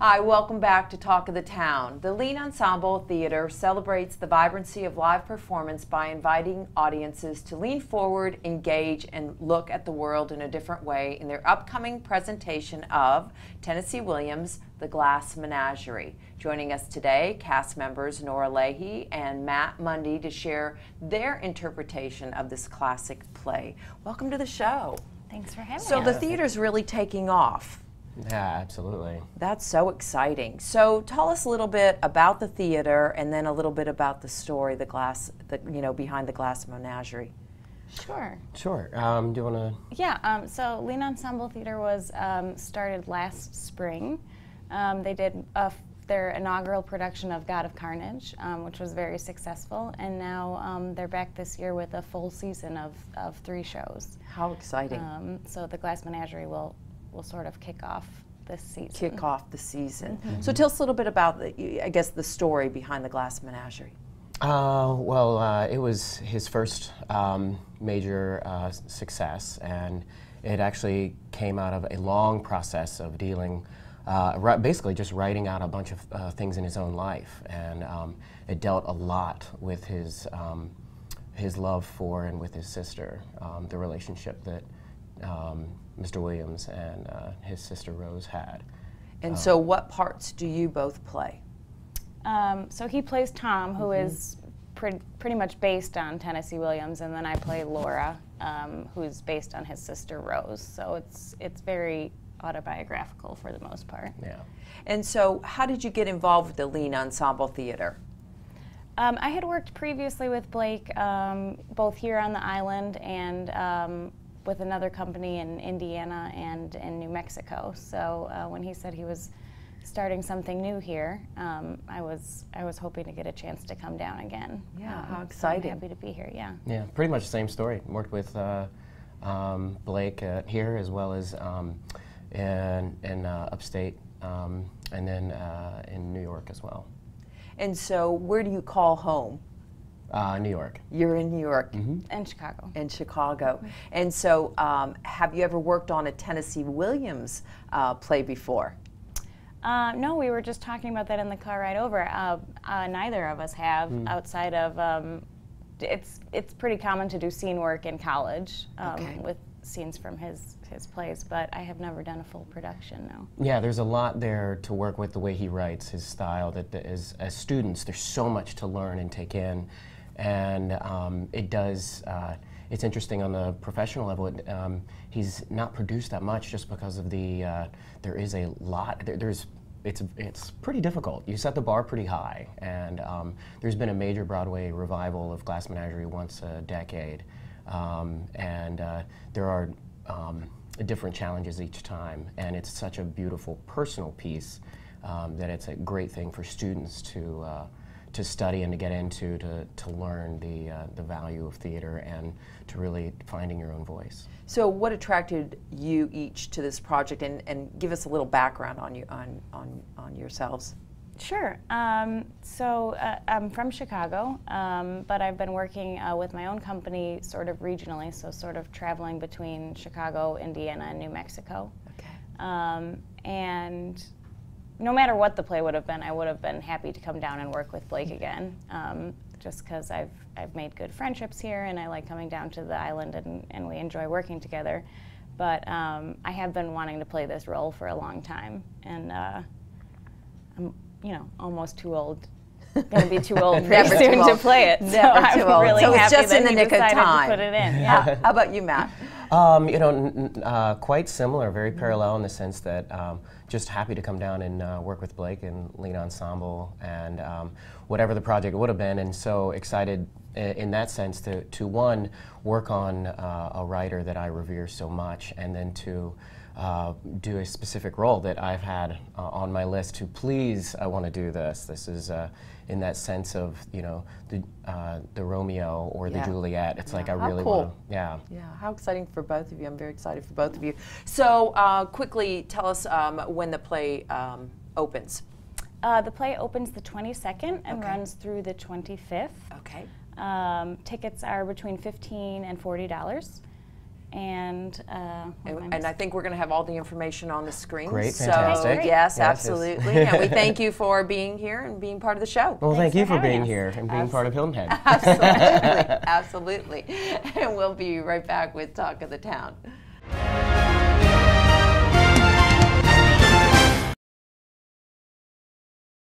Hi, welcome back to Talk of the Town. The Lean Ensemble Theater celebrates the vibrancy of live performance by inviting audiences to lean forward, engage, and look at the world in a different way in their upcoming presentation of Tennessee Williams' The Glass Menagerie. Joining us today, cast members Nora Leahy and Matt Mundy to share their interpretation of this classic play. Welcome to the show. Thanks for having us. So the theater's really taking off. Yeah, absolutely. That's so exciting. So tell us a little bit about the theater and then a little bit about the story, behind the Glass Menagerie. Sure. Sure. Do you want to? Yeah, so Lean Ensemble Theater was started last spring. They did their inaugural production of God of Carnage, which was very successful, and now they're back this year with a full season of 3 shows. How exciting. So the Glass Menagerie will sort of kick off this season. Kick off the season. Mm-hmm. So tell us a little bit about, the story behind the Glass Menagerie. It was his first major success, and it actually came out of a long process of dealing, basically just writing out a bunch of things in his own life, and it dealt a lot with his love for and with his sister, the relationship that Mr. Williams and his sister Rose had. And so what parts do you both play? So he plays Tom, who is pretty much based on Tennessee Williams, and then I play Laura, who's based on his sister Rose. So it's very autobiographical for the most part. Yeah. And so how did you get involved with the Lean Ensemble Theater? I had worked previously with Blake, both here on the island and with another company in Indiana and in New Mexico. So when he said he was starting something new here, I was hoping to get a chance to come down again. Yeah, how exciting. So I'm happy to be here, yeah. Yeah, pretty much the same story. Worked with Blake here as well as in upstate, and then in New York as well. And so where do you call home? New York. You're in New York. Mm-hmm. And Chicago. In Chicago. And so have you ever worked on a Tennessee Williams play before? No, we were just talking about that in the car ride over. Neither of us have, outside of, it's pretty common to do scene work in college with scenes from his plays, but I have never done a full production, no. Yeah, there's a lot there to work with, the way he writes, his style, that as students, there's so much to learn and take in. And it's interesting on the professional level. He's not produced that much just because of there is a lot. It's pretty difficult. You set the bar pretty high, and there's been a major Broadway revival of Glass Menagerie once a decade, and there are different challenges each time, and it's such a beautiful personal piece that it's a great thing for students to study and to get into, to learn the value of theater and to really finding your own voice. So what attracted you each to this project, and give us a little background on yourselves? Sure. So I'm from Chicago, but I've been working with my own company sort of regionally, so sort of traveling between Chicago, Indiana, and New Mexico. Okay. And no matter what the play would have been, I would have been happy to come down and work with Blake again, just because I've made good friendships here, and I like coming down to the island, and we enjoy working together. But I have been wanting to play this role for a long time, and I'm almost too old. Going to be too old pretty soon to play it. So I'm really happy it's just that in the he nick of decided time. to put it in. Yeah. How about you, Matt? Quite similar, very parallel in the sense that just happy to come down and work with Blake and Lean Ensemble and whatever the project would have been, and so excited in that sense to one, work on a writer that I revere so much, and then to do a specific role that I've had on my list to please, I want to do this. This is in that sense of, the Romeo or the Juliet. It's like I really want to, Yeah, how exciting for both of you. I'm very excited for both of you. So quickly tell us when the play opens. The play opens the 22nd and runs through the 25th. Okay. Tickets are between $15 and $40. And I think we're going to have all the information on the screen. Great, so, fantastic. Yes, absolutely. And we thank you for being here and being part of the show. Well, thank you for being us. here and being part of Hilton Head. Absolutely, absolutely. And we'll be right back with Talk of the Town.